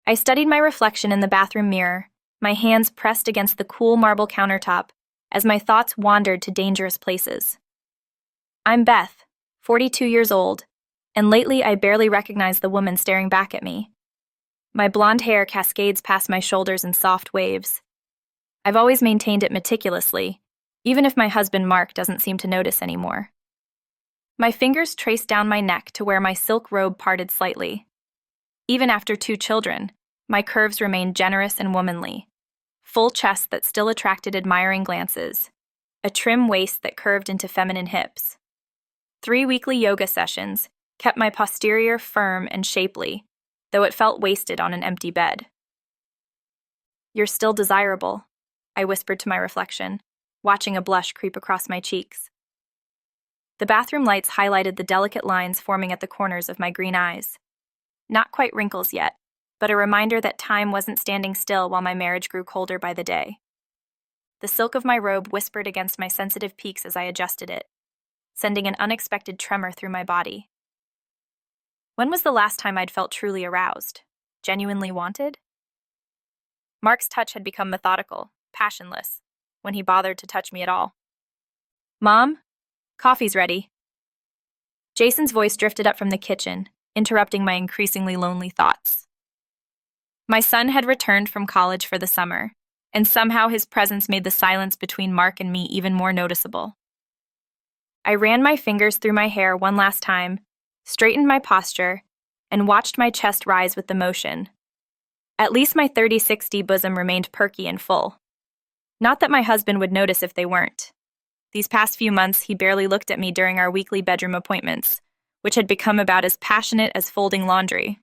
I studied my reflection in the bathroom mirror, my hands pressed against the cool marble countertop as my thoughts wandered to dangerous places. I'm Beth, 42 years old, and lately I barely recognize the woman staring back at me. My blonde hair cascades past my shoulders in soft waves. I've always maintained it meticulously, even if my husband Mark doesn't seem to notice anymore. My fingers trace down my neck to where my silk robe parted slightly. Even after 2 children, my curves remained generous and womanly. Full chest that still attracted admiring glances. A trim waist that curved into feminine hips. 3 weekly yoga sessions kept my posterior firm and shapely, though it felt wasted on an empty bed. "You're still desirable," I whispered to my reflection, watching a blush creep across my cheeks. The bathroom lights highlighted the delicate lines forming at the corners of my green eyes. Not quite wrinkles yet, but a reminder that time wasn't standing still while my marriage grew colder by the day. The silk of my robe whispered against my sensitive peaks as I adjusted it, sending an unexpected tremor through my body. When was the last time I'd felt truly aroused? Genuinely wanted? Mark's touch had become methodical, passionless, when he bothered to touch me at all. "Mom, coffee's ready." Jason's voice drifted up from the kitchen, interrupting my increasingly lonely thoughts. My son had returned from college for the summer, and somehow his presence made the silence between Mark and me even more noticeable. I ran my fingers through my hair one last time, straightened my posture, and watched my chest rise with the motion. At least my 30-60 bosom remained perky and full. Not that my husband would notice if they weren't. These past few months, he barely looked at me during our weekly bedroom appointments, which had become about as passionate as folding laundry.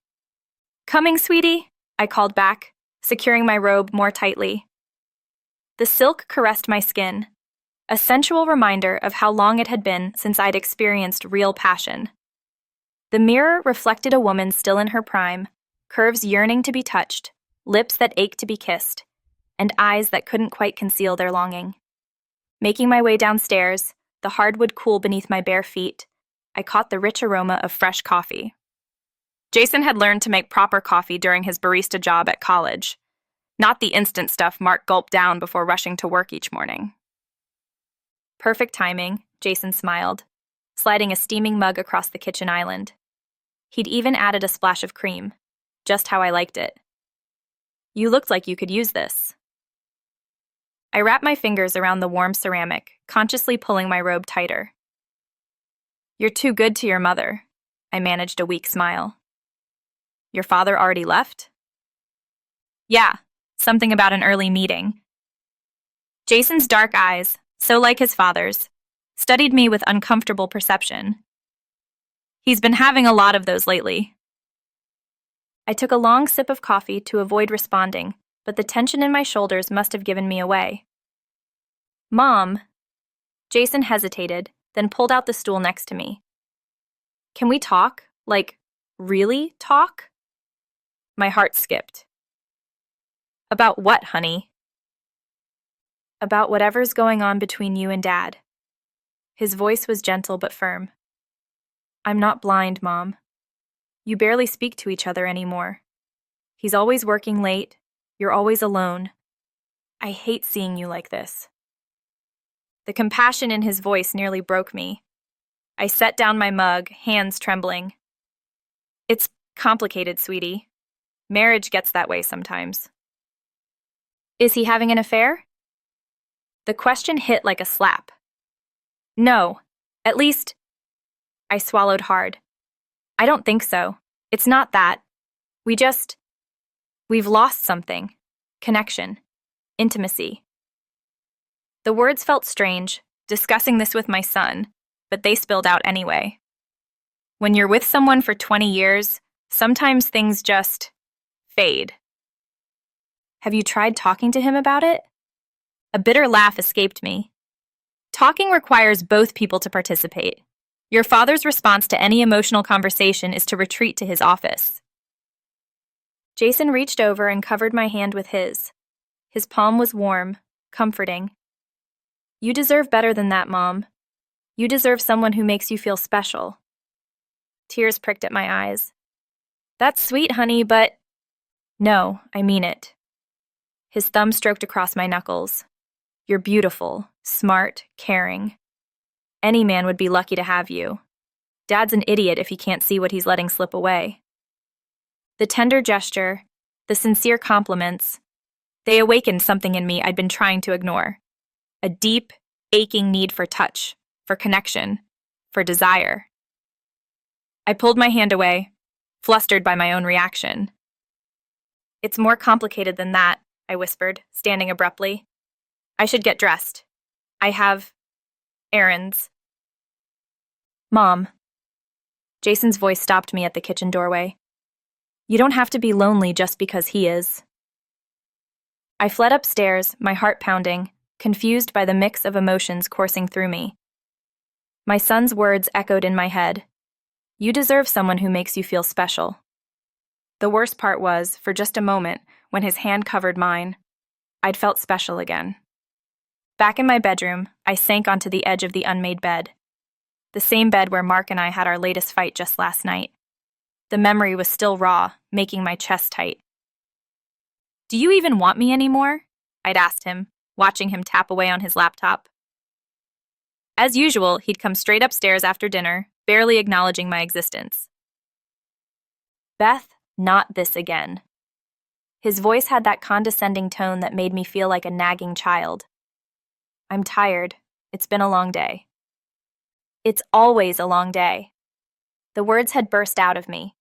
"Coming, sweetie?" I called back, securing my robe more tightly. The silk caressed my skin, a sensual reminder of how long it had been since I'd experienced real passion. The mirror reflected a woman still in her prime, curves yearning to be touched, lips that ached to be kissed, and eyes that couldn't quite conceal their longing. Making my way downstairs, the hardwood cool beneath my bare feet, I caught the rich aroma of fresh coffee. Jason had learned to make proper coffee during his barista job at college, not the instant stuff Mark gulped down before rushing to work each morning. "Perfect timing," Jason smiled, sliding a steaming mug across the kitchen island. He'd even added a splash of cream, just how I liked it. "You looked like you could use this." I wrapped my fingers around the warm ceramic, consciously pulling my robe tighter. "You're too good to your mother," I managed a weak smile. "Your father already left?" "Yeah, something about an early meeting." Jason's dark eyes, so like his father's, studied me with uncomfortable perception. "He's been having a lot of those lately." I took a long sip of coffee to avoid responding, but the tension in my shoulders must have given me away. "Mom," Jason hesitated, then pulled out the stool next to me. "Can we talk? Like, really talk?" My heart skipped. "About what, honey?" "About whatever's going on between you and Dad." His voice was gentle but firm. "I'm not blind, Mom. You barely speak to each other anymore. He's always working late. You're always alone. I hate seeing you like this." The compassion in his voice nearly broke me. I set down my mug, hands trembling. "It's complicated, sweetie. Marriage gets that way sometimes." "Is he having an affair?" The question hit like a slap. "No, at least..." I swallowed hard. "I don't think so. It's not that. We've lost something. Connection. Intimacy." The words felt strange, discussing this with my son, but they spilled out anyway. When you're with someone for 20 years, sometimes things just fade. "Have you tried talking to him about it?" A bitter laugh escaped me. "Talking requires both people to participate. Your father's response to any emotional conversation is to retreat to his office." Jason reached over and covered my hand with his. His palm was warm, comforting. "You deserve better than that, Mom. You deserve someone who makes you feel special." Tears pricked at my eyes. "That's sweet, honey, but..." No, I mean it. His thumb stroked across my knuckles. You're beautiful, smart, caring. Any man would be lucky to have you. Dad's an idiot if he can't see what he's letting slip away. The tender gesture, the sincere compliments, they awakened something in me I'd been trying to ignore. A deep, aching need for touch, for connection, for desire. I pulled my hand away, flustered by my own reaction. It's more complicated than that, I whispered, standing abruptly. I should get dressed. I have errands. Mom. Jason's voice stopped me at the kitchen doorway. You don't have to be lonely just because he is. I fled upstairs, my heart pounding, confused by the mix of emotions coursing through me. My son's words echoed in my head. You deserve someone who makes you feel special. The worst part was, for just a moment, when his hand covered mine, I'd felt special again. Back in my bedroom, I sank onto the edge of the unmade bed. The same bed where Mark and I had our latest fight just last night. The memory was still raw, making my chest tight. Do you even want me anymore? I'd asked him, watching him tap away on his laptop. As usual, he'd come straight upstairs after dinner, barely acknowledging my existence. Beth, not this again. His voice had that condescending tone that made me feel like a nagging child. I'm tired. It's been a long day. It's always a long day. The words had burst out of me.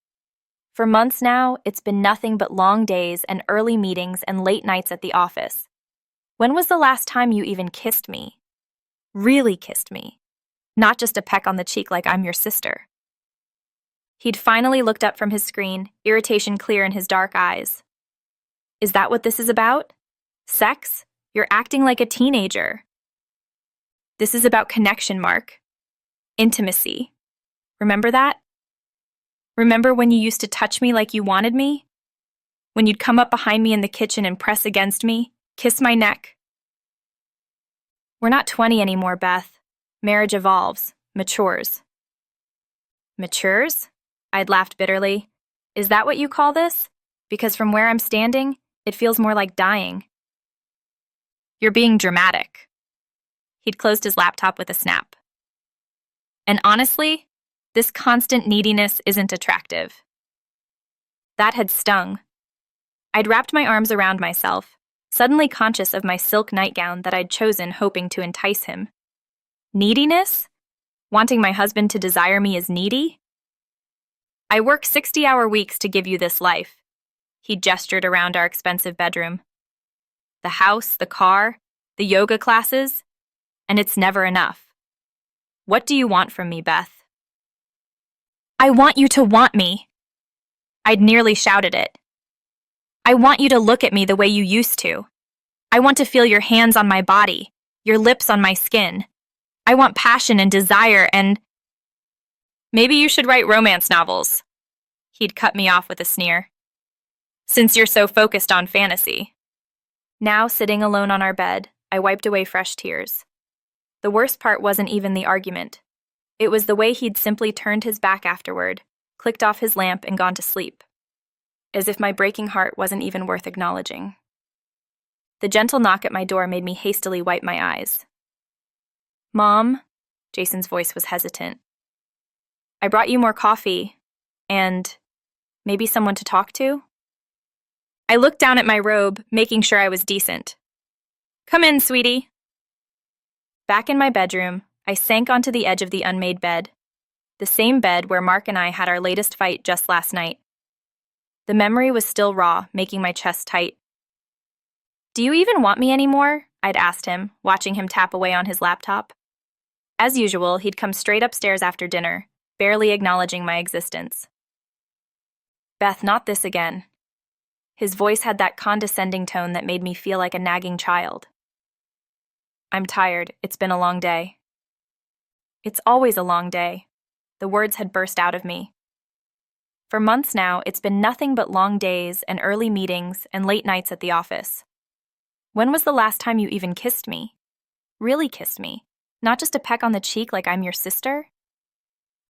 For months now, it's been nothing but long days and early meetings and late nights at the office. When was the last time you even kissed me? Really kissed me. Not just a peck on the cheek like I'm your sister. He'd finally looked up from his screen, irritation clear in his dark eyes. Is that what this is about? Sex? You're acting like a teenager. This is about connection, Mark. Intimacy. Remember that? Remember when you used to touch me like you wanted me? When you'd come up behind me in the kitchen and press against me, kiss my neck? We're not 20 anymore, Beth. Marriage evolves, matures. Matures? I'd laughed bitterly. Is that what you call this? Because from where I'm standing, it feels more like dying. You're being dramatic. He'd closed his laptop with a snap. And honestly, this constant neediness isn't attractive. That had stung. I'd wrapped my arms around myself, suddenly conscious of my silk nightgown that I'd chosen hoping to entice him. Neediness? Wanting my husband to desire me as needy? I work 60-hour weeks to give you this life. He gestured around our expensive bedroom. The house, the car, the yoga classes, and it's never enough. What do you want from me, Beth? I want you to want me. I'd nearly shouted it. I want you to look at me the way you used to. I want to feel your hands on my body, your lips on my skin. I want passion and desire and... Maybe you should write romance novels. He'd cut me off with a sneer. Since you're so focused on fantasy. Now, sitting alone on our bed, I wiped away fresh tears. The worst part wasn't even the argument. It was the way he'd simply turned his back afterward, clicked off his lamp, and gone to sleep. As if my breaking heart wasn't even worth acknowledging. The gentle knock at my door made me hastily wipe my eyes. Mom? Jason's voice was hesitant. I brought you more coffee, and maybe someone to talk to? I looked down at my robe, making sure I was decent. Come in, sweetie. Back in my bedroom, I sank onto the edge of the unmade bed, the same bed where Mark and I had our latest fight just last night. The memory was still raw, making my chest tight. Do you even want me anymore? I'd asked him, watching him tap away on his laptop. As usual, he'd come straight upstairs after dinner, barely acknowledging my existence. Beth, not this again. His voice had that condescending tone that made me feel like a nagging child. I'm tired. It's been a long day. It's always a long day. The words had burst out of me. For months now, it's been nothing but long days and early meetings and late nights at the office. When was the last time you even kissed me? Really kissed me, not just a peck on the cheek like I'm your sister?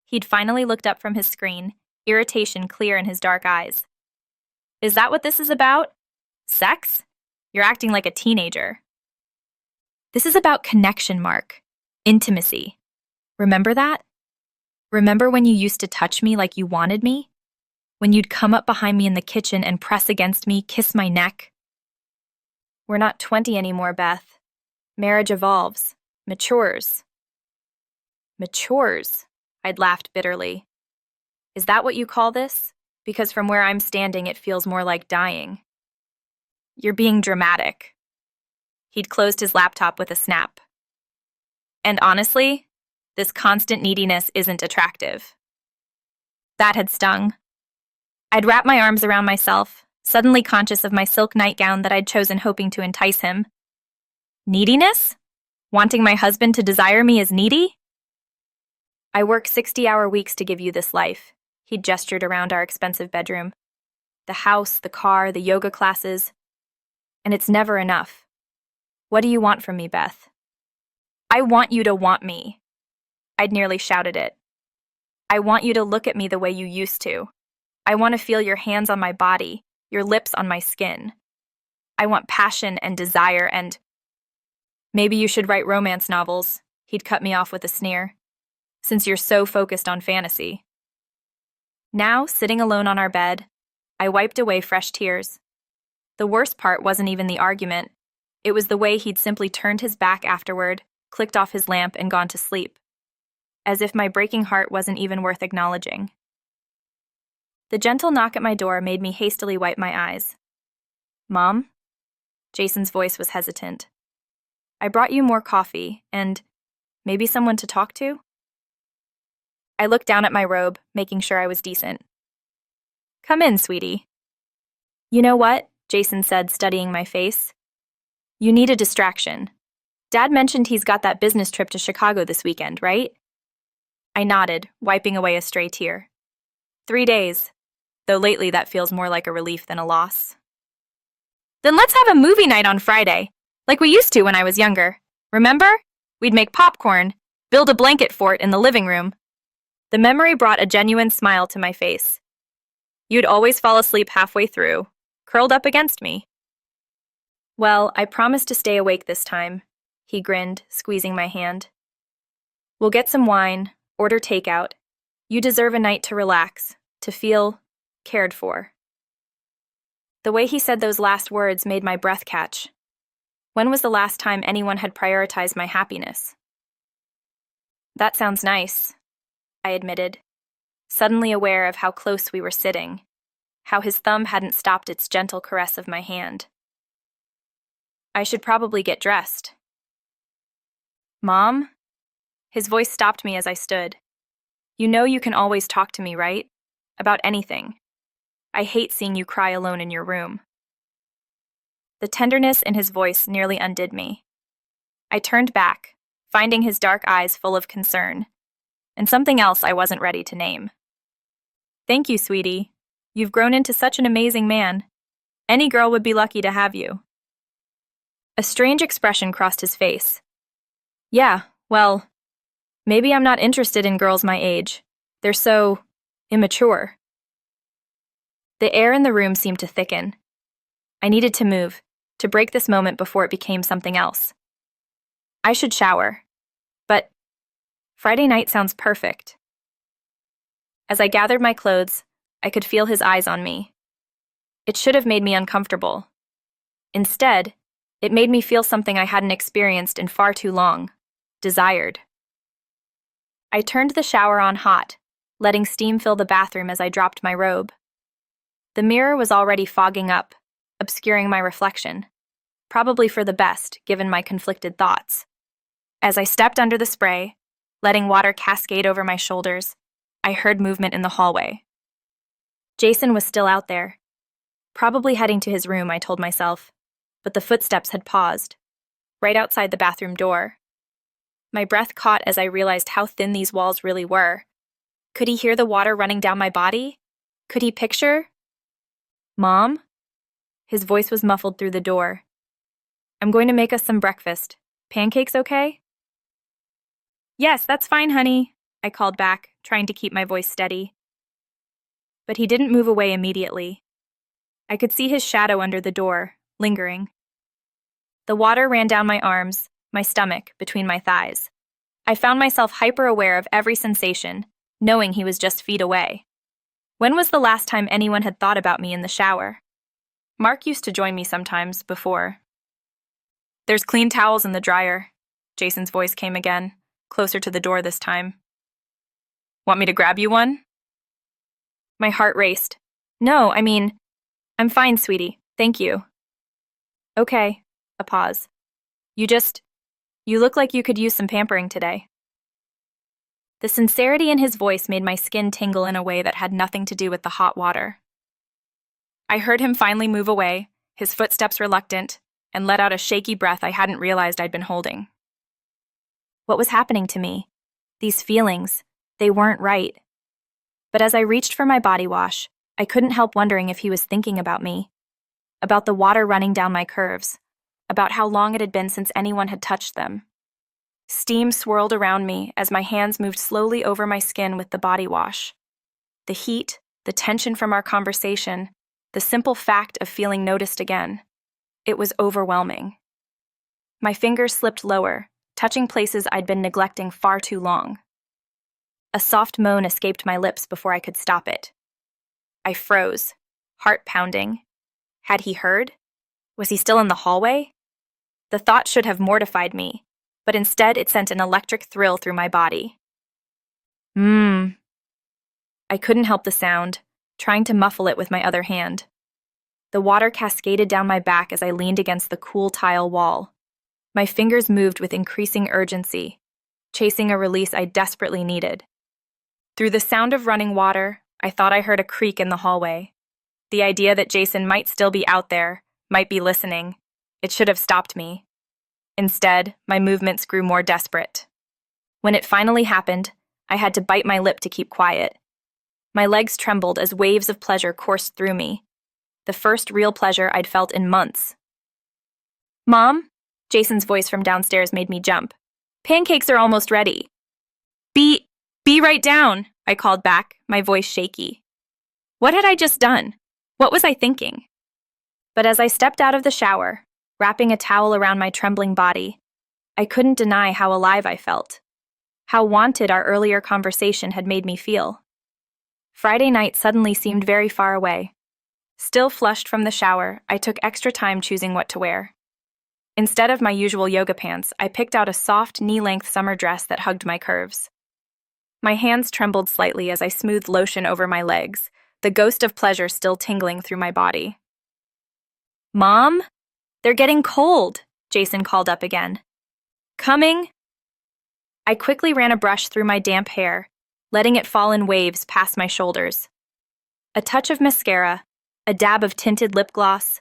He'd finally looked up from his screen, irritation clear in his dark eyes. Is that what this is about? Sex? You're acting like a teenager. This is about connection, Mark. Intimacy. Remember that? Remember when you used to touch me like you wanted me? When you'd come up behind me in the kitchen and press against me, kiss my neck? We're not 20 anymore, Beth. Marriage evolves, matures. Matures, I'd laughed bitterly. Is that what you call this? Because from where I'm standing, it feels more like dying. You're being dramatic. He'd closed his laptop with a snap. And honestly, this constant neediness isn't attractive. That had stung. I'd wrapped my arms around myself, suddenly conscious of my silk nightgown that I'd chosen hoping to entice him. Neediness? Wanting my husband to desire me as needy? I work 60-hour weeks to give you this life. He'd gestured around our expensive bedroom. The house, the car, the yoga classes. And it's never enough. What do you want from me, Beth? I want you to want me. I'd nearly shouted it. I want you to look at me the way you used to. I want to feel your hands on my body, your lips on my skin. I want passion and desire and… Maybe you should write romance novels, he'd cut me off with a sneer, since you're so focused on fantasy. Now, sitting alone on our bed, I wiped away fresh tears. The worst part wasn't even the argument. It was the way he'd simply turned his back afterward, clicked off his lamp, and gone to sleep. As if my breaking heart wasn't even worth acknowledging. The gentle knock at my door made me hastily wipe my eyes. Mom? Jason's voice was hesitant. I brought you more coffee, and maybe someone to talk to? I looked down at my robe, making sure I was decent. Come in, sweetie. You know what? Jason said, studying my face. You need a distraction. Dad mentioned he's got that business trip to Chicago this weekend, right? I nodded, wiping away a stray tear. 3 days, though lately that feels more like a relief than a loss. Then let's have a movie night on Friday, like we used to when I was younger. Remember? We'd make popcorn, build a blanket fort in the living room. The memory brought a genuine smile to my face. You'd always fall asleep halfway through, curled up against me. Well, I promise to stay awake this time, he grinned, squeezing my hand. We'll get some wine, order takeout. You deserve a night to relax, to feel cared for. The way he said those last words made my breath catch. When was the last time anyone had prioritized my happiness? That sounds nice, I admitted, suddenly aware of how close we were sitting, how his thumb hadn't stopped its gentle caress of my hand. I should probably get dressed. Mom? His voice stopped me as I stood. You know you can always talk to me, right? About anything. I hate seeing you cry alone in your room. The tenderness in his voice nearly undid me. I turned back, finding his dark eyes full of concern, and something else I wasn't ready to name. Thank you, sweetie. You've grown into such an amazing man. Any girl would be lucky to have you. A strange expression crossed his face. Yeah, well, maybe I'm not interested in girls my age. They're so immature. The air in the room seemed to thicken. I needed to move, to break this moment before it became something else. I should shower. But Friday night sounds perfect. As I gathered my clothes, I could feel his eyes on me. It should have made me uncomfortable. Instead, it made me feel something I hadn't experienced in far too long. Desired. I turned the shower on hot, letting steam fill the bathroom as I dropped my robe. The mirror was already fogging up, obscuring my reflection, probably for the best given my conflicted thoughts. As I stepped under the spray, letting water cascade over my shoulders, I heard movement in the hallway. Jason was still out there. Probably heading to his room, I told myself, but the footsteps had paused, right outside the bathroom door. My breath caught as I realized how thin these walls really were. Could he hear the water running down my body? Could he picture? Mom? His voice was muffled through the door. I'm going to make us some breakfast. Pancakes okay? Yes, that's fine, honey, I called back, trying to keep my voice steady. But he didn't move away immediately. I could see his shadow under the door, lingering. The water ran down my arms, my stomach, between my thighs. I found myself hyper-aware of every sensation, knowing he was just feet away. When was the last time anyone had thought about me in the shower? Mark used to join me sometimes, before. "There's clean towels in the dryer," Jason's voice came again, closer to the door this time. "Want me to grab you one?" My heart raced. "No, I'm fine, sweetie. Thank you." "Okay." A pause. You look like you could use some pampering today." The sincerity in his voice made my skin tingle in a way that had nothing to do with the hot water. I heard him finally move away, his footsteps reluctant, and let out a shaky breath I hadn't realized I'd been holding. What was happening to me? These feelings, they weren't right. But as I reached for my body wash, I couldn't help wondering if he was thinking about me, about the water running down my curves, about how long it had been since anyone had touched them. Steam swirled around me as my hands moved slowly over my skin with the body wash. The heat, the tension from our conversation, the simple fact of feeling noticed again. It was overwhelming. My fingers slipped lower, touching places I'd been neglecting far too long. A soft moan escaped my lips before I could stop it. I froze, heart pounding. Had he heard? Was he still in the hallway? The thought should have mortified me, but instead it sent an electric thrill through my body. I couldn't help the sound, trying to muffle it with my other hand. The water cascaded down my back as I leaned against the cool tile wall. My fingers moved with increasing urgency, chasing a release I desperately needed. Through the sound of running water, I thought I heard a creak in the hallway. The idea that Jason might still be out there, might be listening, it should have stopped me. Instead, my movements grew more desperate. When it finally happened, I had to bite my lip to keep quiet. My legs trembled as waves of pleasure coursed through me, the first real pleasure I'd felt in months. "Mom?" Jason's voice from downstairs made me jump. "Pancakes are almost ready." Be right down," I called back, my voice shaky. What had I just done? What was I thinking? But as I stepped out of the shower, wrapping a towel around my trembling body, I couldn't deny how alive I felt, how wanted our earlier conversation had made me feel. Friday night suddenly seemed very far away. Still flushed from the shower, I took extra time choosing what to wear. Instead of my usual yoga pants, I picked out a soft, knee-length summer dress that hugged my curves. My hands trembled slightly as I smoothed lotion over my legs, the ghost of pleasure still tingling through my body. "Mom? They're getting cold," Jason called up again. "Coming?" I quickly ran a brush through my damp hair, letting it fall in waves past my shoulders. A touch of mascara, a dab of tinted lip gloss.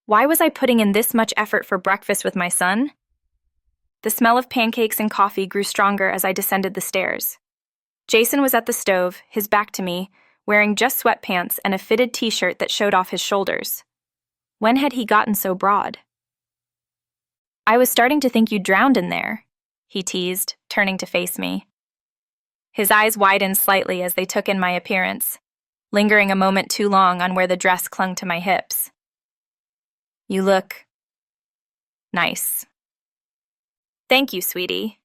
Why was I putting in this much effort for breakfast with my son? The smell of pancakes and coffee grew stronger as I descended the stairs. Jason was at the stove, his back to me, wearing just sweatpants and a fitted t-shirt that showed off his shoulders. When had he gotten so broad? "I was starting to think you drowned in there," he teased, turning to face me. His eyes widened slightly as they took in my appearance, lingering a moment too long on where the dress clung to my hips. "You look nice." "Thank you, sweetie."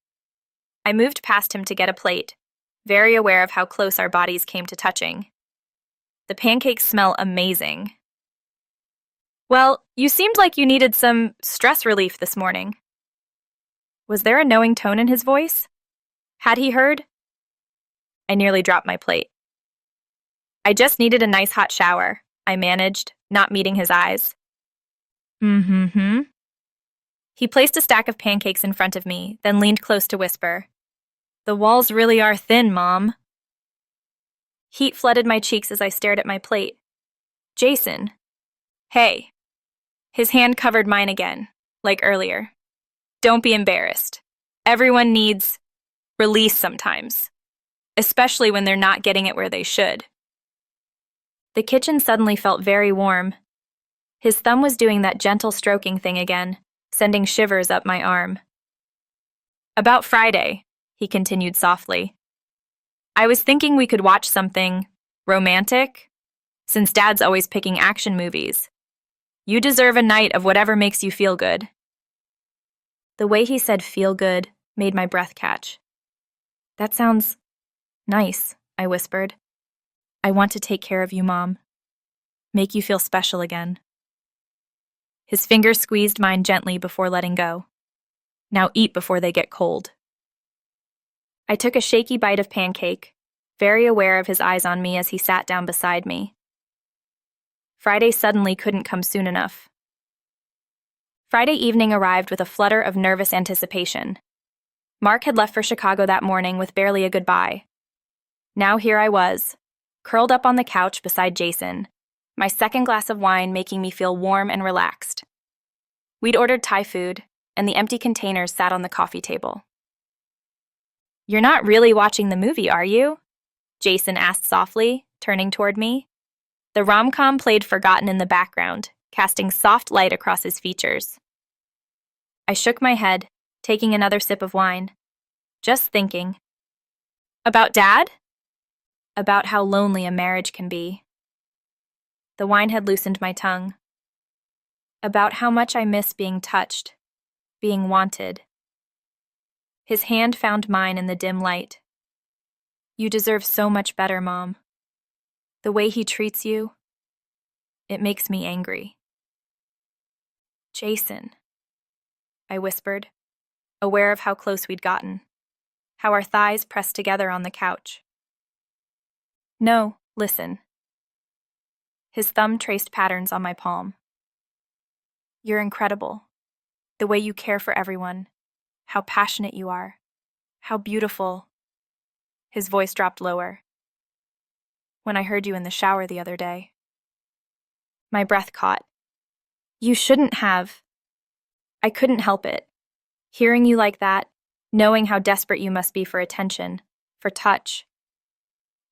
I moved past him to get a plate, very aware of how close our bodies came to touching. The pancakes smell amazing. "Well, you seemed like you needed some stress relief this morning." Was there a knowing tone in his voice? Had he heard? I nearly dropped my plate. "I just needed a nice hot shower," I managed, not meeting his eyes. He placed a stack of pancakes in front of me, then leaned close to whisper, "The walls really are thin, Mom." Heat flooded my cheeks as I stared at my plate. "Jason." "Hey." His hand covered mine again, like earlier. "Don't be embarrassed. Everyone needs release sometimes, especially when they're not getting it where they should." The kitchen suddenly felt very warm. His thumb was doing that gentle stroking thing again, sending shivers up my arm. "About Friday," he continued softly. "I was thinking we could watch something romantic, since Dad's always picking action movies. You deserve a night of whatever makes you feel good. The way he said feel good made my breath catch. That sounds nice, I whispered. I want to take care of you, Mom. Make you feel special again. His fingers squeezed mine gently before letting go. Now eat before they get cold. I took a shaky bite of pancake, very aware of his eyes on me as he sat down beside me. Friday suddenly couldn't come soon enough. Friday evening arrived with a flutter of nervous anticipation. Mark had left for Chicago that morning with barely a goodbye. Now here I was, curled up on the couch beside Jason, my second glass of wine making me feel warm and relaxed. We'd ordered Thai food, and the empty containers sat on the coffee table. You're not really watching the movie, are you? Jason asked softly, turning toward me. The rom-com played Forgotten in the background, casting soft light across his features. I shook my head, taking another sip of wine. Just thinking. About Dad? About how lonely a marriage can be. The wine had loosened my tongue. About how much I miss being touched, being wanted. His hand found mine in the dim light. You deserve so much better, Mom. The way he treats you, it makes me angry. Jason, I whispered, aware of how close we'd gotten, how our thighs pressed together on the couch. No, listen. His thumb traced patterns on my palm. You're incredible. The way you care for everyone, how passionate you are, how beautiful. His voice dropped lower. When I heard you in the shower the other day. My breath caught. You shouldn't have. I couldn't help it. Hearing you like that, knowing how desperate you must be for attention, for touch.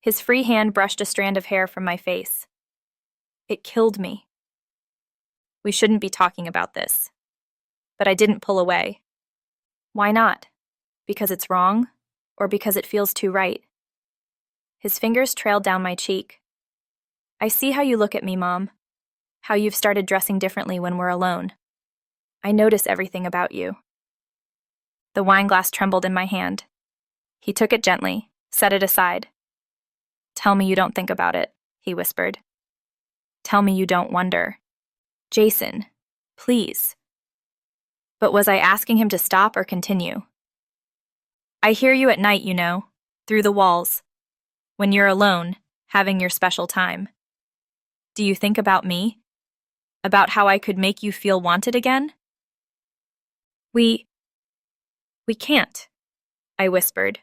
His free hand brushed a strand of hair from my face. It killed me. We shouldn't be talking about this. But I didn't pull away. Why not? Because it's wrong? Or because it feels too right? His fingers trailed down my cheek. I see how you look at me, Mom. How you've started dressing differently when we're alone. I notice everything about you. The wine glass trembled in my hand. He took it gently, set it aside. Tell me you don't think about it, he whispered. Tell me you don't wonder. Jason, please. But was I asking him to stop or continue? I hear you at night, you know, through the walls. When you're alone, having your special time. Do you think about me? About how I could make you feel wanted again? We can't, I whispered,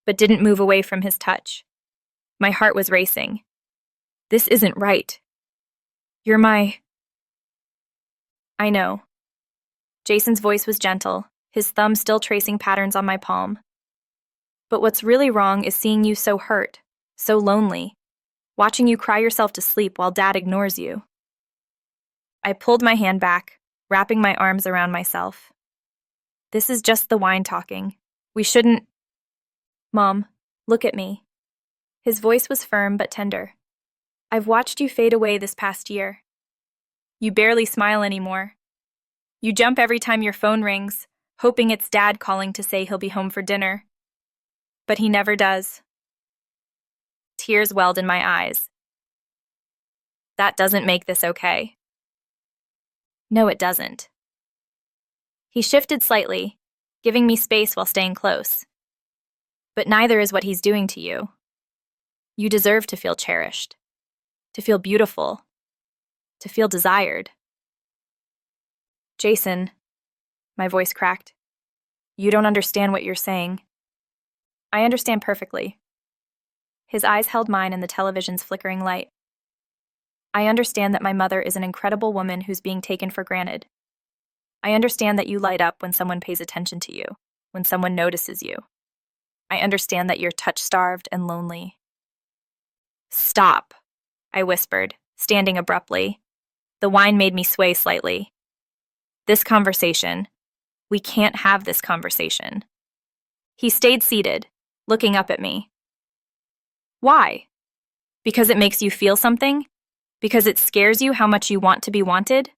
but didn't move away from his touch. My heart was racing. This isn't right. You're my... I know. Jason's voice was gentle, his thumb still tracing patterns on my palm. But what's really wrong is seeing you so hurt, so lonely, watching you cry yourself to sleep while Dad ignores you. I pulled my hand back, wrapping my arms around myself. This is just the wine talking. We shouldn't... Mom, look at me. His voice was firm but tender. I've watched you fade away this past year. You barely smile anymore. You jump every time your phone rings, hoping it's Dad calling to say he'll be home for dinner. But he never does. Tears welled in my eyes. That doesn't make this okay. No, it doesn't. He shifted slightly, giving me space while staying close. But neither is what he's doing to you. You deserve to feel cherished, to feel beautiful, to feel desired. Jason, my voice cracked. You don't understand what you're saying. I understand perfectly. His eyes held mine in the television's flickering light. I understand that my mother is an incredible woman who's being taken for granted. I understand that you light up when someone pays attention to you, when someone notices you. I understand that you're touch-starved and lonely. Stop, I whispered, standing abruptly. The wine made me sway slightly. This conversation. We can't have this conversation. He stayed seated, looking up at me. Why? Because it makes you feel something? Because it scares you how much you want to be wanted?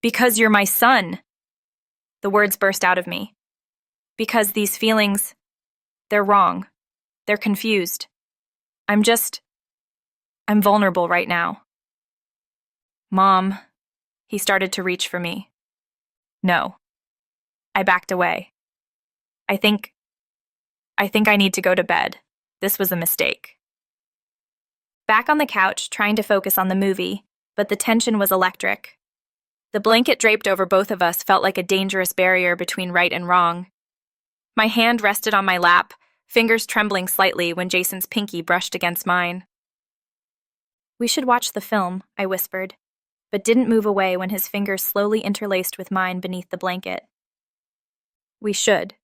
Because you're my son. The words burst out of me. Because these feelings, they're wrong. They're confused. I'm vulnerable right now. Mom, he started to reach for me. No. I backed away. I think I need to go to bed. This was a mistake. Back on the couch, trying to focus on the movie, but the tension was electric. The blanket draped over both of us felt like a dangerous barrier between right and wrong. My hand rested on my lap, fingers trembling slightly when Jason's pinky brushed against mine. We should watch the film, I whispered, but didn't move away when his fingers slowly interlaced with mine beneath the blanket. We should,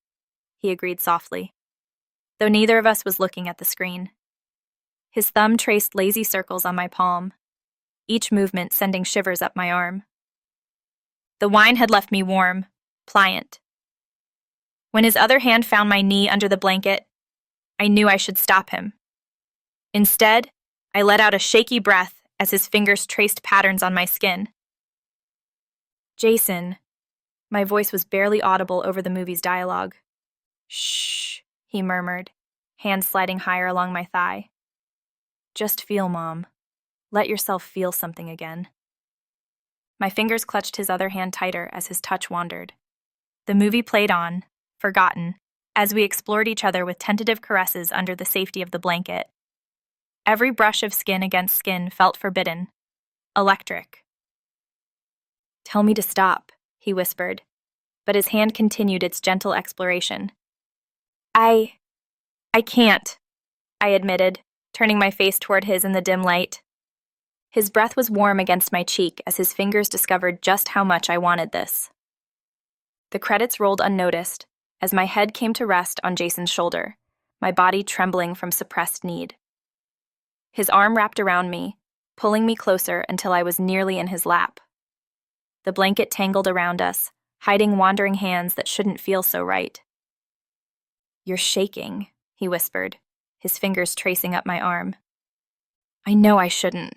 he agreed softly, though neither of us was looking at the screen. His thumb traced lazy circles on my palm, each movement sending shivers up my arm. The wine had left me warm, pliant. When his other hand found my knee under the blanket, I knew I should stop him. Instead, I let out a shaky breath as his fingers traced patterns on my skin. Jason, my voice was barely audible over the movie's dialogue. Shh, he murmured, hand sliding higher along my thigh. Just feel, Mom. Let yourself feel something again. My fingers clutched his other hand tighter as his touch wandered. The movie played on, forgotten, as we explored each other with tentative caresses under the safety of the blanket. Every brush of skin against skin felt forbidden, electric. Tell me to stop, he whispered, but his hand continued its gentle exploration. I can't, I admitted, turning my face toward his in the dim light. His breath was warm against my cheek as his fingers discovered just how much I wanted this. The credits rolled unnoticed as my head came to rest on Jason's shoulder, my body trembling from suppressed need. His arm wrapped around me, pulling me closer until I was nearly in his lap. The blanket tangled around us, hiding wandering hands that shouldn't feel so right. You're shaking, he whispered, his fingers tracing up my arm. I know I shouldn't.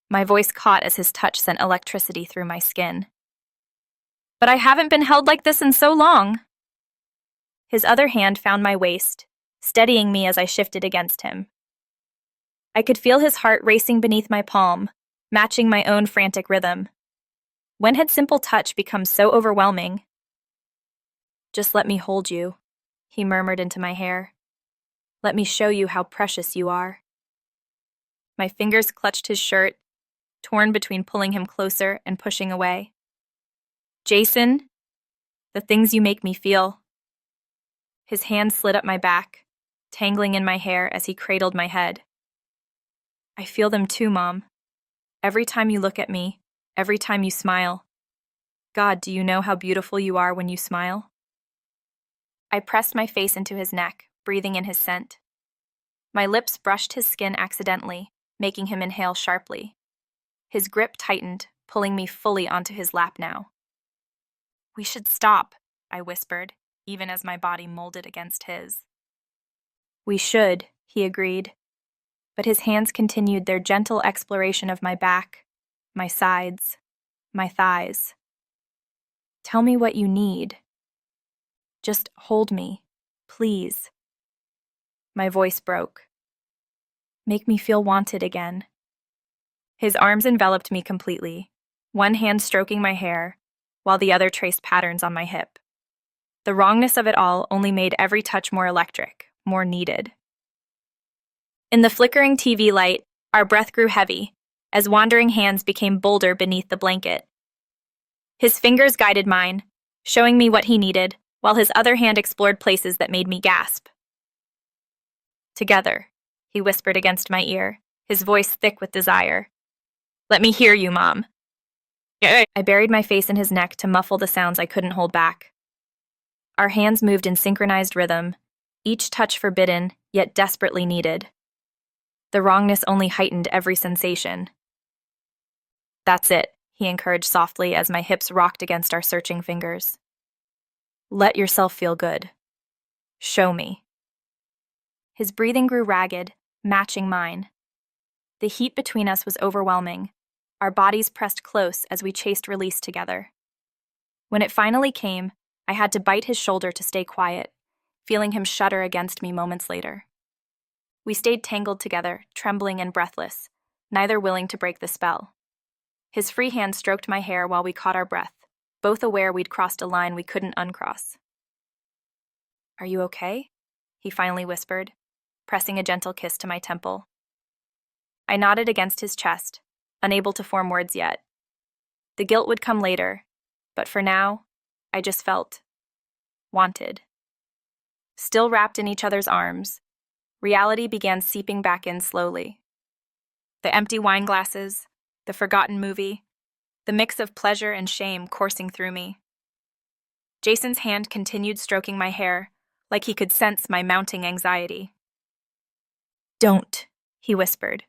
My voice caught as his touch sent electricity through my skin. But I haven't been held like this in so long. His other hand found my waist, steadying me as I shifted against him. I could feel his heart racing beneath my palm, matching my own frantic rhythm. When had simple touch become so overwhelming? Just let me hold you, he murmured into my hair. Let me show you how precious you are. My fingers clutched his shirt, torn between pulling him closer and pushing away. Jason, the things you make me feel. His hand slid up my back, tangling in my hair as he cradled my head. I feel them too, Mom. Every time you look at me, every time you smile. God, do you know how beautiful you are when you smile? I pressed my face into his neck, breathing in his scent. My lips brushed his skin accidentally, making him inhale sharply. His grip tightened, pulling me fully onto his lap now. We should stop, I whispered, even as my body molded against his. We should, he agreed. But his hands continued their gentle exploration of my back, my sides, my thighs. Tell me what you need. Just hold me, please. My voice broke. Make me feel wanted again. His arms enveloped me completely, one hand stroking my hair, while the other traced patterns on my hip. The wrongness of it all only made every touch more electric, more needed. In the flickering TV light, our breath grew heavy, as wandering hands became bolder beneath the blanket. His fingers guided mine, showing me what he needed, while his other hand explored places that made me gasp. Together, he whispered against my ear, his voice thick with desire. Let me hear you, Mom. I buried my face in his neck to muffle the sounds I couldn't hold back. Our hands moved in synchronized rhythm, each touch forbidden, yet desperately needed. The wrongness only heightened every sensation. That's it, he encouraged softly as my hips rocked against our searching fingers. Let yourself feel good. Show me. His breathing grew ragged, matching mine. The heat between us was overwhelming. Our bodies pressed close as we chased release together. When it finally came, I had to bite his shoulder to stay quiet, feeling him shudder against me moments later. We stayed tangled together, trembling and breathless, neither willing to break the spell. His free hand stroked my hair while we caught our breath, both aware we'd crossed a line we couldn't uncross. "Are you okay?" he finally whispered, pressing a gentle kiss to my temple. I nodded against his chest, unable to form words yet. The guilt would come later, but for now, I just felt wanted. Still wrapped in each other's arms, reality began seeping back in slowly. The empty wine glasses, the forgotten movie, the mix of pleasure and shame coursing through me. Jason's hand continued stroking my hair, like he could sense my mounting anxiety. "Don't," he whispered.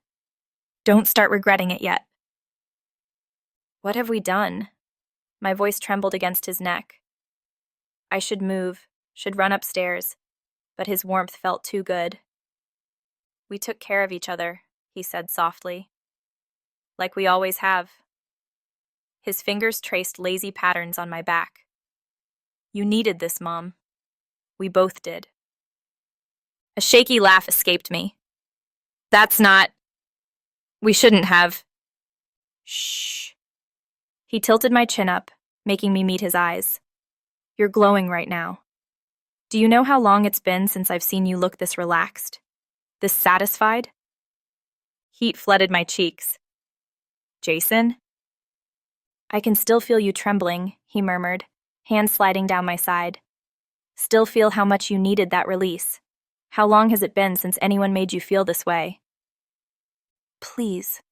"Don't start regretting it yet." What have we done? My voice trembled against his neck. I should move, should run upstairs, but his warmth felt too good. "We took care of each other," he said softly. "Like we always have." His fingers traced lazy patterns on my back. "You needed this, Mom." We both did. A shaky laugh escaped me. "That's not... We shouldn't have." "Shh." He tilted my chin up, making me meet his eyes. "You're glowing right now. Do you know how long it's been since I've seen you look this relaxed? This satisfied?" Heat flooded my cheeks. "Jason?" "I can still feel you trembling," he murmured, hands sliding down my side. "Still feel how much you needed that release. How long has it been since anyone made you feel this way?" "Please."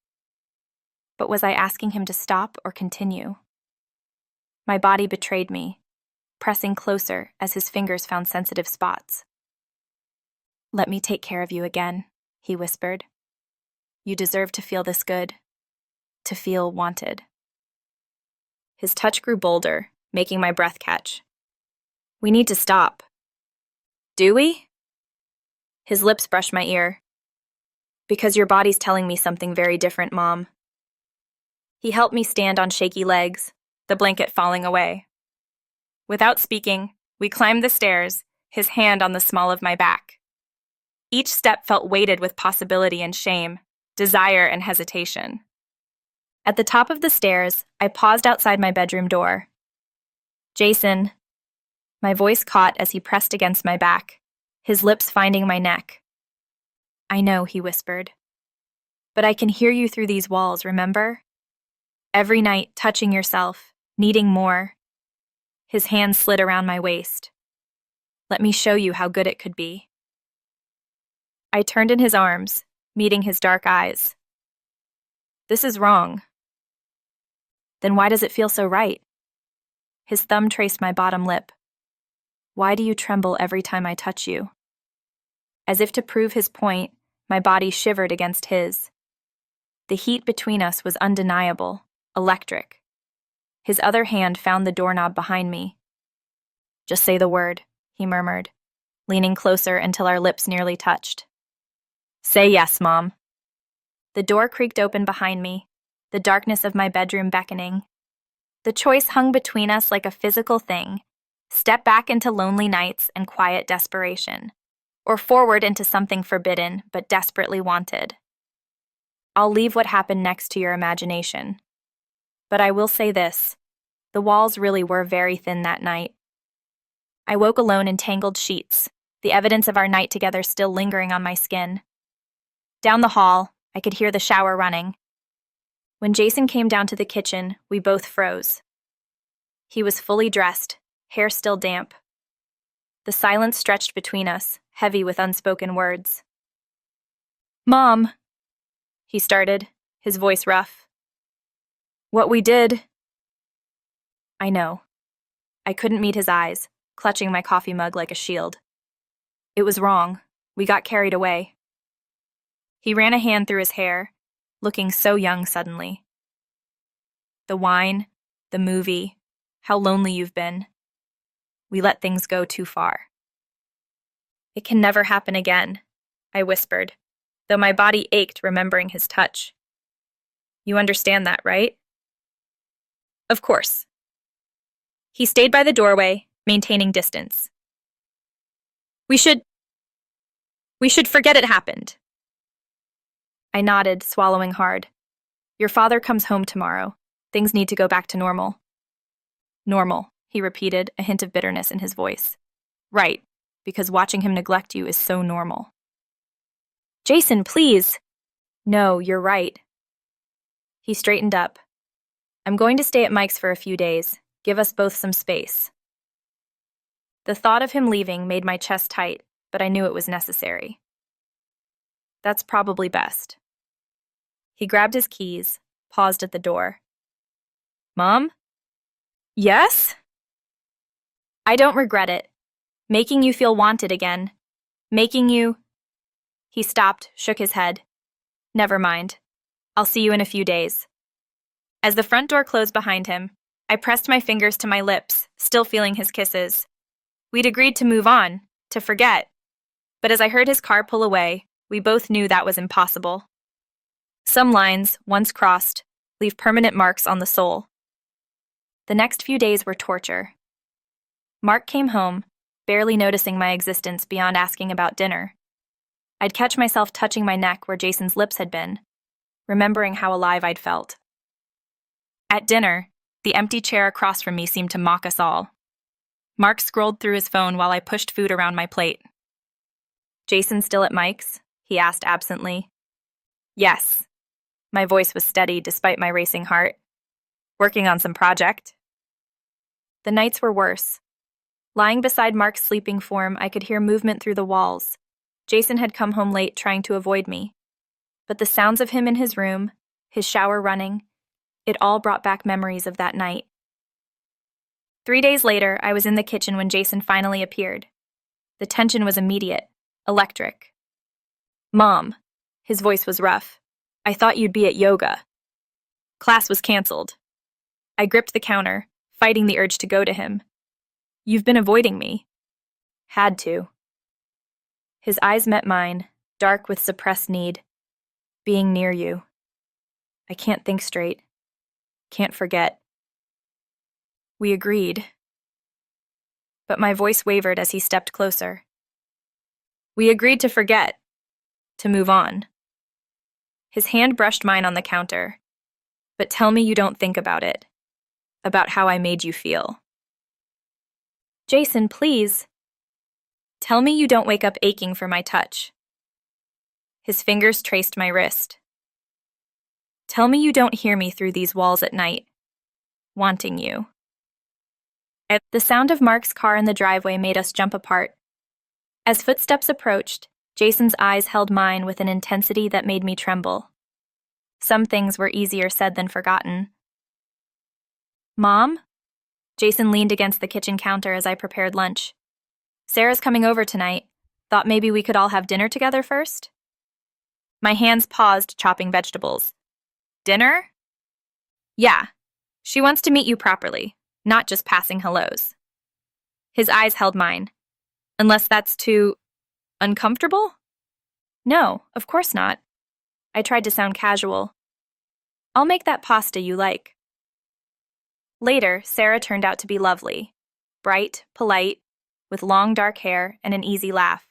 But was I asking him to stop or continue? My body betrayed me, pressing closer as his fingers found sensitive spots. "Let me take care of you again," he whispered. "You deserve to feel this good, to feel wanted." His touch grew bolder, making my breath catch. "We need to stop." "Do we?" His lips brushed my ear. "Because your body's telling me something very different, Mom." He helped me stand on shaky legs, the blanket falling away. Without speaking, we climbed the stairs, his hand on the small of my back. Each step felt weighted with possibility and shame, desire and hesitation. At the top of the stairs, I paused outside my bedroom door. "Jason." My voice caught as he pressed against my back, his lips finding my neck. "I know," he whispered. "But I can hear you through these walls, remember? Every night, touching yourself, needing more." His hand slid around my waist. "Let me show you how good it could be." I turned in his arms, meeting his dark eyes. "This is wrong." "Then why does it feel so right?" His thumb traced my bottom lip. "Why do you tremble every time I touch you?" As if to prove his point, my body shivered against his. The heat between us was undeniable, electric. His other hand found the doorknob behind me. "Just say the word," he murmured, leaning closer until our lips nearly touched. "Say yes, Mom." The door creaked open behind me, the darkness of my bedroom beckoning. The choice hung between us like a physical thing: step back into lonely nights and quiet desperation, or forward into something forbidden but desperately wanted. I'll leave what happened next to your imagination. But I will say this: the walls really were very thin that night. I woke alone in tangled sheets, the evidence of our night together still lingering on my skin. Down the hall, I could hear the shower running. When Jason came down to the kitchen, we both froze. He was fully dressed, hair still damp. The silence stretched between us, heavy with unspoken words. "Mom," he started, his voice rough. "What we did..." I know. I couldn't meet his eyes, clutching my coffee mug like a shield. "It was wrong. We got carried away." He ran a hand through his hair, looking so young suddenly. "The wine, the movie, how lonely you've been. We let things go too far." "It can never happen again," I whispered, though my body ached remembering his touch. You understand that, right? Of course. He stayed by the doorway, maintaining distance. We should forget it happened. I nodded, swallowing hard. Your father comes home tomorrow. Things need to go back to normal. Normal, he repeated, a hint of bitterness in his voice. Right, because watching him neglect you is so normal. Jason, please. No, you're right. He straightened up. I'm going to stay at Mike's for a few days. Give us both some space. The thought of him leaving made my chest tight, but I knew it was necessary. That's probably best. He grabbed his keys, paused at the door. Mom? Yes? I don't regret it. Making you feel wanted again. Making you... He stopped, shook his head. Never mind. I'll see you in a few days. As the front door closed behind him, I pressed my fingers to my lips, still feeling his kisses. We'd agreed to move on, to forget. But as I heard his car pull away, we both knew that was impossible. Some lines, once crossed, leave permanent marks on the soul. The next few days were torture. Mark came home, barely noticing my existence beyond asking about dinner. I'd catch myself touching my neck where Jason's lips had been, remembering how alive I'd felt. At dinner, the empty chair across from me seemed to mock us all. Mark scrolled through his phone while I pushed food around my plate. Jason still at Mike's? He asked absently. Yes. My voice was steady despite my racing heart. Working on some project. The nights were worse. Lying beside Mark's sleeping form, I could hear movement through the walls. Jason had come home late trying to avoid me. But the sounds of him in his room, his shower running, it all brought back memories of that night. 3 days later, I was in the kitchen when Jason finally appeared. The tension was immediate, electric. Mom, his voice was rough. I thought you'd be at yoga. Class was canceled. I gripped the counter, fighting the urge to go to him. You've been avoiding me. Had to. His eyes met mine, dark with suppressed need. Being near you. I can't think straight. Can't forget. We agreed. But my voice wavered as he stepped closer. We agreed to forget. To move on. His hand brushed mine on the counter. But tell me you don't think about it. About how I made you feel. Jason, please. Tell me you don't wake up aching for my touch. His fingers traced my wrist. Tell me you don't hear me through these walls at night. Wanting you. The sound of Mark's car in the driveway made us jump apart. As footsteps approached, Jason's eyes held mine with an intensity that made me tremble. Some things were easier said than forgotten. Mom? Jason leaned against the kitchen counter as I prepared lunch. Sarah's coming over tonight. Thought maybe we could all have dinner together first? My hands paused, chopping vegetables. Dinner? Yeah. She wants to meet you properly, not just passing hellos. His eyes held mine. Unless that's too... uncomfortable? No, of course not. I tried to sound casual. I'll make that pasta you like. Later, Sarah turned out to be lovely. Bright, polite, with long dark hair and an easy laugh.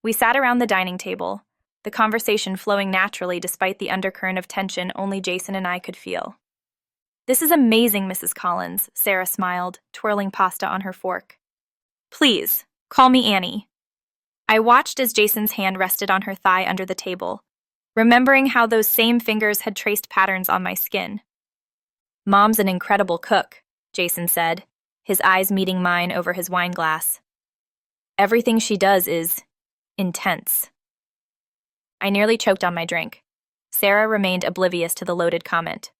We sat around the dining table, the conversation flowing naturally despite the undercurrent of tension only Jason and I could feel. This is amazing, Mrs. Collins, Sarah smiled, twirling pasta on her fork. Please, call me Annie. I watched as Jason's hand rested on her thigh under the table, remembering how those same fingers had traced patterns on my skin. Mom's an incredible cook, Jason said, his eyes meeting mine over his wine glass. Everything she does is intense. I nearly choked on my drink. Sarah remained oblivious to the loaded comment.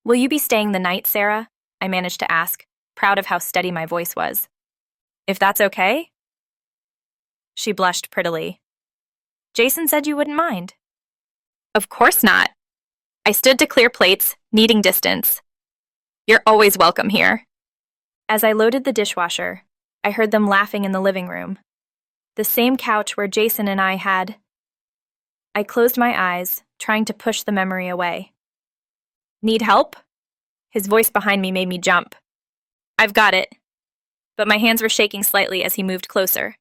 Will you be staying the night, Sarah? I managed to ask, proud of how steady my voice was. If that's okay? She blushed prettily. Jason said you wouldn't mind. Of course not. I stood to clear plates, needing distance. You're always welcome here. As I loaded the dishwasher, I heard them laughing in the living room. The same couch where Jason and I had I closed my eyes, trying to push the memory away. Need help? His voice behind me made me jump. I've got it. But my hands were shaking slightly as he moved closer.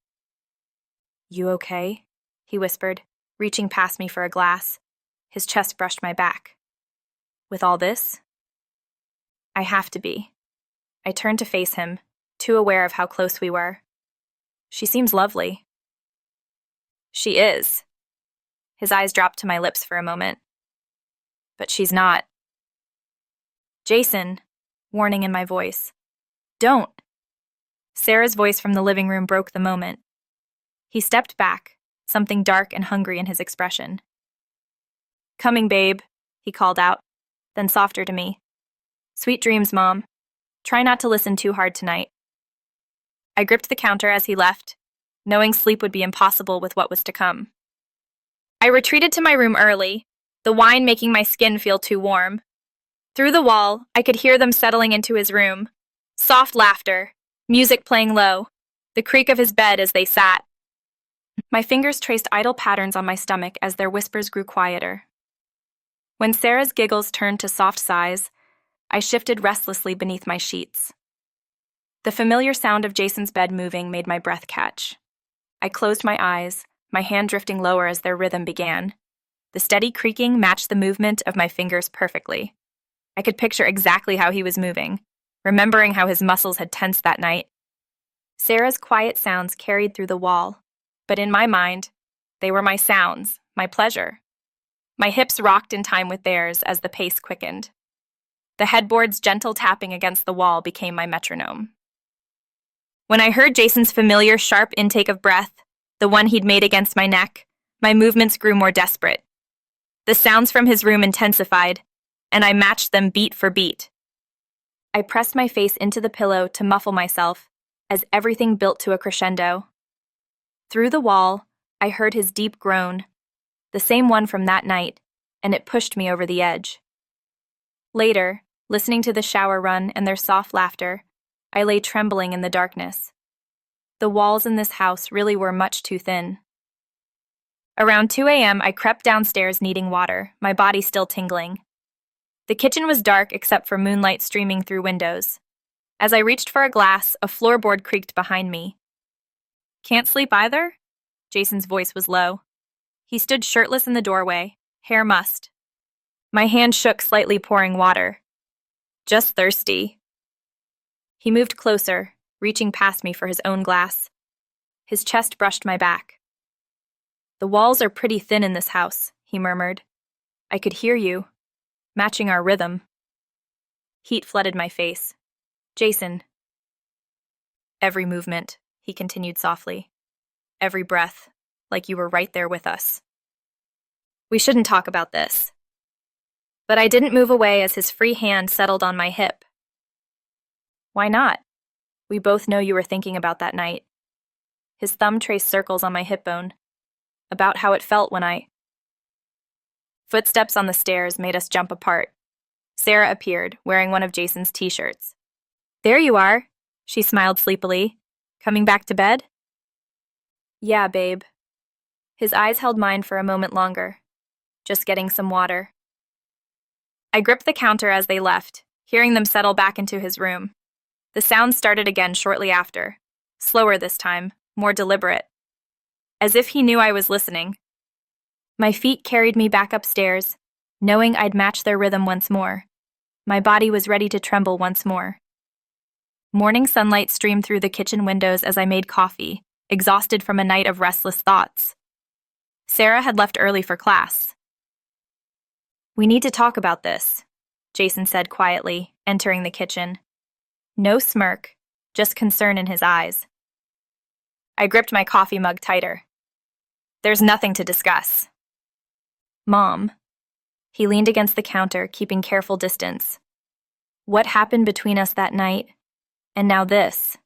You okay? He whispered, reaching past me for a glass. His chest brushed my back. With all this? I have to be. I turned to face him, too aware of how close we were. She seems lovely. She is. His eyes dropped to my lips for a moment. But she's not. Jason, warning in my voice. Don't. Sarah's voice from the living room broke the moment. He stepped back, something dark and hungry in his expression. Coming, babe, he called out, then softer to me. Sweet dreams, Mom. Try not to listen too hard tonight. I gripped the counter as he left, knowing sleep would be impossible with what was to come. I retreated to my room early, the wine making my skin feel too warm. Through the wall, I could hear them settling into his room. Soft laughter, music playing low, the creak of his bed as they sat. My fingers traced idle patterns on my stomach as their whispers grew quieter. When Sarah's giggles turned to soft sighs, I shifted restlessly beneath my sheets. The familiar sound of Jason's bed moving made my breath catch. I closed my eyes, my hand drifting lower as their rhythm began. The steady creaking matched the movement of my fingers perfectly. I could picture exactly how he was moving, remembering how his muscles had tensed that night. Sarah's quiet sounds carried through the wall, but in my mind, they were my sounds, my pleasure. My hips rocked in time with theirs as the pace quickened. The headboard's gentle tapping against the wall became my metronome. When I heard Jason's familiar, sharp intake of breath, the one he'd made against my neck, my movements grew more desperate. The sounds from his room intensified, and I matched them beat for beat. I pressed my face into the pillow to muffle myself as everything built to a crescendo. Through the wall, I heard his deep groan, the same one from that night, and it pushed me over the edge. Later, listening to the shower run and their soft laughter, I lay trembling in the darkness. The walls in this house really were much too thin. Around 2 a.m., I crept downstairs needing water, my body still tingling. The kitchen was dark except for moonlight streaming through windows. As I reached for a glass, a floorboard creaked behind me. Can't sleep either? Jason's voice was low. He stood shirtless in the doorway, hair mussed. My hand shook slightly, pouring water. Just thirsty. He moved closer, reaching past me for his own glass. His chest brushed my back. The walls are pretty thin in this house, he murmured. I could hear you, matching our rhythm. Heat flooded my face. Jason. Every movement, he continued softly. Every breath, like you were right there with us. We shouldn't talk about this. But I didn't move away as his free hand settled on my hip. Why not? We both know you were thinking about that night. His thumb traced circles on my hip bone, about how it felt when I... Footsteps on the stairs made us jump apart. Sarah appeared, wearing one of Jason's t-shirts. There you are, she smiled sleepily. Coming back to bed? Yeah, babe. His eyes held mine for a moment longer. Just getting some water. I gripped the counter as they left, hearing them settle back into his room. The sound started again shortly after, slower this time, more deliberate. As if he knew I was listening. My feet carried me back upstairs, knowing I'd match their rhythm once more. My body was ready to tremble once more. Morning sunlight streamed through the kitchen windows as I made coffee, exhausted from a night of restless thoughts. Sarah had left early for class. We need to talk about this, Jason said quietly, entering the kitchen. No smirk, just concern in his eyes. I gripped my coffee mug tighter. There's nothing to discuss. Mom. He leaned against the counter, keeping careful distance. What happened between us that night? And now this.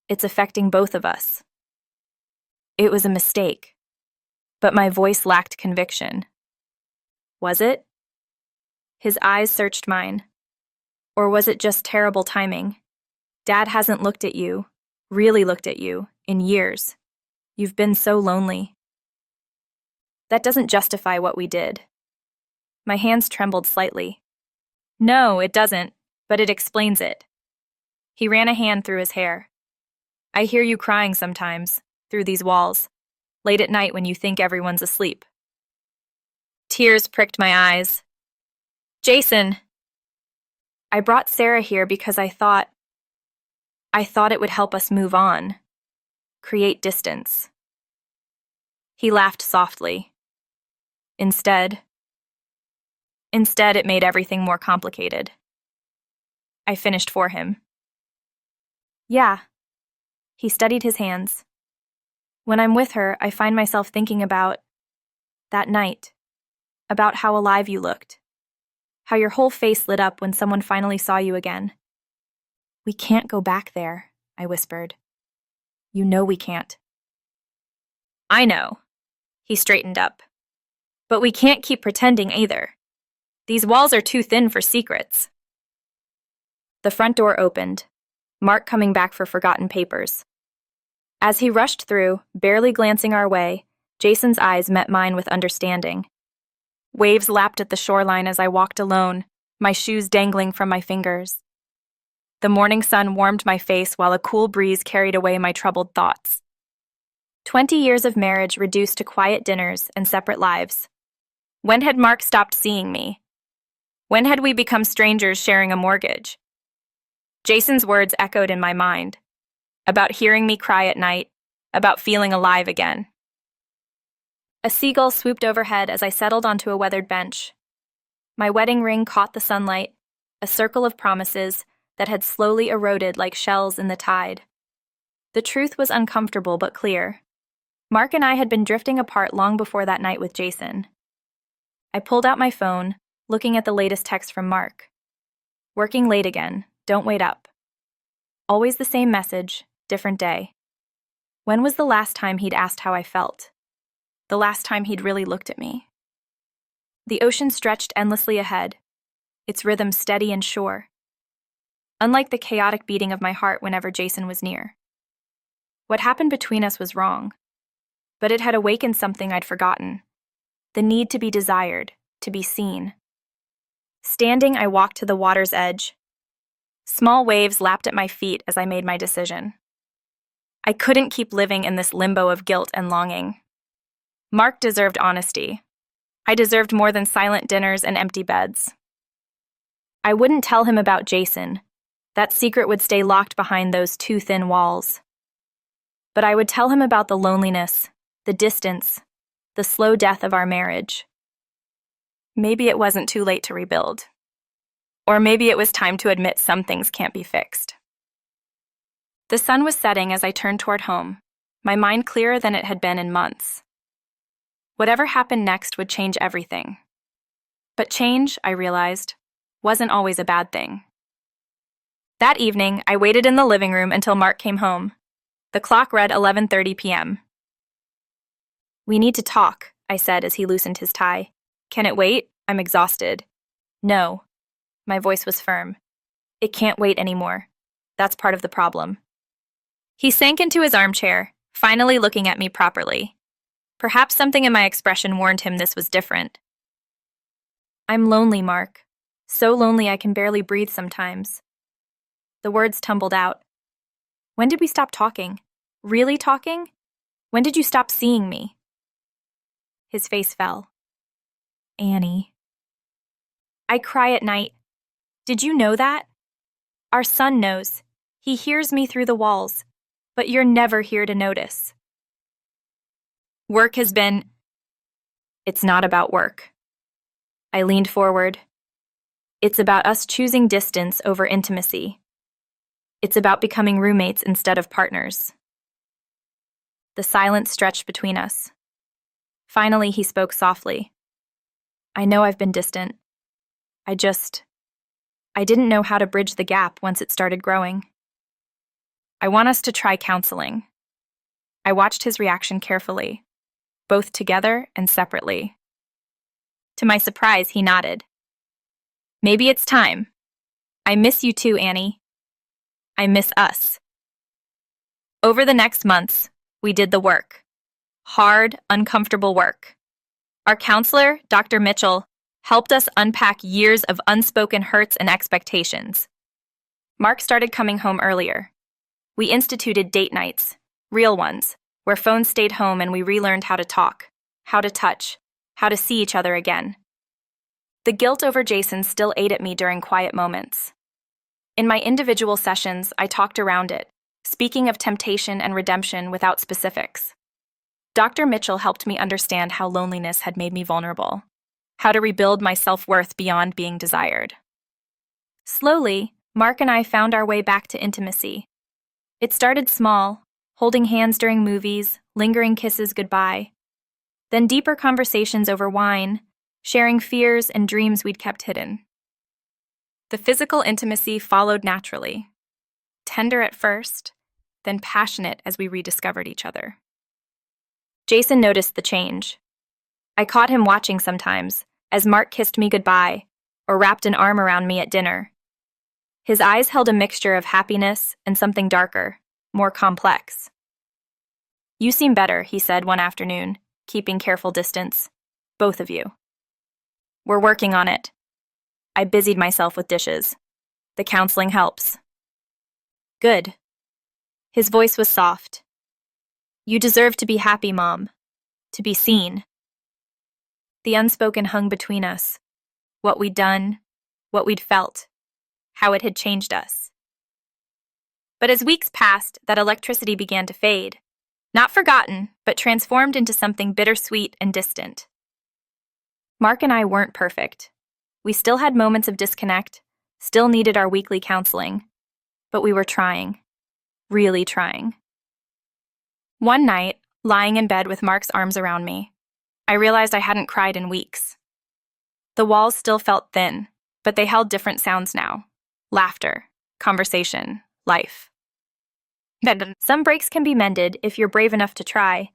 It's affecting both of us. It was a mistake. But my voice lacked conviction. Was it? His eyes searched mine. Or was it just terrible timing? Dad hasn't looked at you, really looked at you, in years. You've been so lonely. That doesn't justify what we did. My hands trembled slightly. No, it doesn't, but it explains it. He ran a hand through his hair. I hear you crying sometimes, through these walls, late at night when you think everyone's asleep. Tears pricked my eyes. Jason! I brought Sarah here because I thought it would help us move on, create distance. He laughed softly. Instead, it made everything more complicated. I finished for him. Yeah. He steadied his hands. When I'm with her, I find myself thinking about that night, about how alive you looked, how your whole face lit up when someone finally saw you again. We can't go back there, I whispered. You know we can't. I know. He straightened up. But we can't keep pretending either. These walls are too thin for secrets. The front door opened, Mark coming back for forgotten papers. As he rushed through, barely glancing our way, Jason's eyes met mine with understanding. Waves lapped at the shoreline as I walked alone, my shoes dangling from my fingers. The morning sun warmed my face while a cool breeze carried away my troubled thoughts. 20 years of marriage reduced to quiet dinners and separate lives. When had Mark stopped seeing me? When had we become strangers sharing a mortgage? Jason's words echoed in my mind, about hearing me cry at night, about feeling alive again. A seagull swooped overhead as I settled onto a weathered bench. My wedding ring caught the sunlight, a circle of promises that had slowly eroded like shells in the tide. The truth was uncomfortable but clear. Mark and I had been drifting apart long before that night with Jason. I pulled out my phone, looking at the latest text from Mark. Working late again, don't wait up. Always the same message, different day. When was the last time he'd asked how I felt? The last time he'd really looked at me? The ocean stretched endlessly ahead, its rhythm steady and sure. Unlike the chaotic beating of my heart whenever Jason was near. What happened between us was wrong, but it had awakened something I'd forgotten. The need to be desired, to be seen. Standing, I walked to the water's edge. Small waves lapped at my feet as I made my decision. I couldn't keep living in this limbo of guilt and longing. Mark deserved honesty. I deserved more than silent dinners and empty beds. I wouldn't tell him about Jason. That secret would stay locked behind those too thin walls. But I would tell him about the loneliness, the distance, the slow death of our marriage. Maybe it wasn't too late to rebuild. Or maybe it was time to admit some things can't be fixed. The sun was setting as I turned toward home, my mind clearer than it had been in months. Whatever happened next would change everything. But change, I realized, wasn't always a bad thing. That evening, I waited in the living room until Mark came home. The clock read 11:30 p.m. We need to talk, I said as he loosened his tie. Can it wait? I'm exhausted. No. My voice was firm. It can't wait anymore. That's part of the problem. He sank into his armchair, finally looking at me properly. Perhaps something in my expression warned him this was different. I'm lonely, Mark. So lonely I can barely breathe sometimes. The words tumbled out. When did we stop talking? Really talking? When did you stop seeing me? His face fell. Annie. I cry at night. Did you know that? Our son knows. He hears me through the walls, but you're never here to notice. Work has been... It's not about work. I leaned forward. It's about us choosing distance over intimacy. It's about becoming roommates instead of partners. The silence stretched between us. Finally, he spoke softly. I know I've been distant. I didn't know how to bridge the gap once it started growing. I want us to try counseling. I watched his reaction carefully, both together and separately. To my surprise, he nodded. Maybe it's time. I miss you too, Annie. I miss us. Over the next months, we did the work. Hard, uncomfortable work. Our counselor, Dr. Mitchell, helped us unpack years of unspoken hurts and expectations. Mark started coming home earlier. We instituted date nights, real ones, where phones stayed home and we relearned how to talk, how to touch, how to see each other again. The guilt over Jason still ate at me during quiet moments. In my individual sessions, I talked around it, speaking of temptation and redemption without specifics. Dr. Mitchell helped me understand how loneliness had made me vulnerable, how to rebuild my self-worth beyond being desired. Slowly, Mark and I found our way back to intimacy. It started small, holding hands during movies, lingering kisses goodbye. Then deeper conversations over wine, sharing fears and dreams we'd kept hidden. The physical intimacy followed naturally, tender at first, then passionate as we rediscovered each other. Jason noticed the change. I caught him watching sometimes, as Mark kissed me goodbye or wrapped an arm around me at dinner. His eyes held a mixture of happiness and something darker, more complex. "You seem better," he said one afternoon, keeping careful distance. "Both of you." "We're working on it." I busied myself with dishes. "The counseling helps." "Good." His voice was soft. "You deserve to be happy, Mom. To be seen." The unspoken hung between us. What we'd done, what we'd felt, how it had changed us. But as weeks passed, that electricity began to fade. Not forgotten, but transformed into something bittersweet and distant. Mark and I weren't perfect. We still had moments of disconnect, still needed our weekly counseling. But we were trying. Really trying. One night, lying in bed with Mark's arms around me, I realized I hadn't cried in weeks. The walls still felt thin, but they held different sounds now. Laughter, conversation, life. Some breaks can be mended if you're brave enough to try,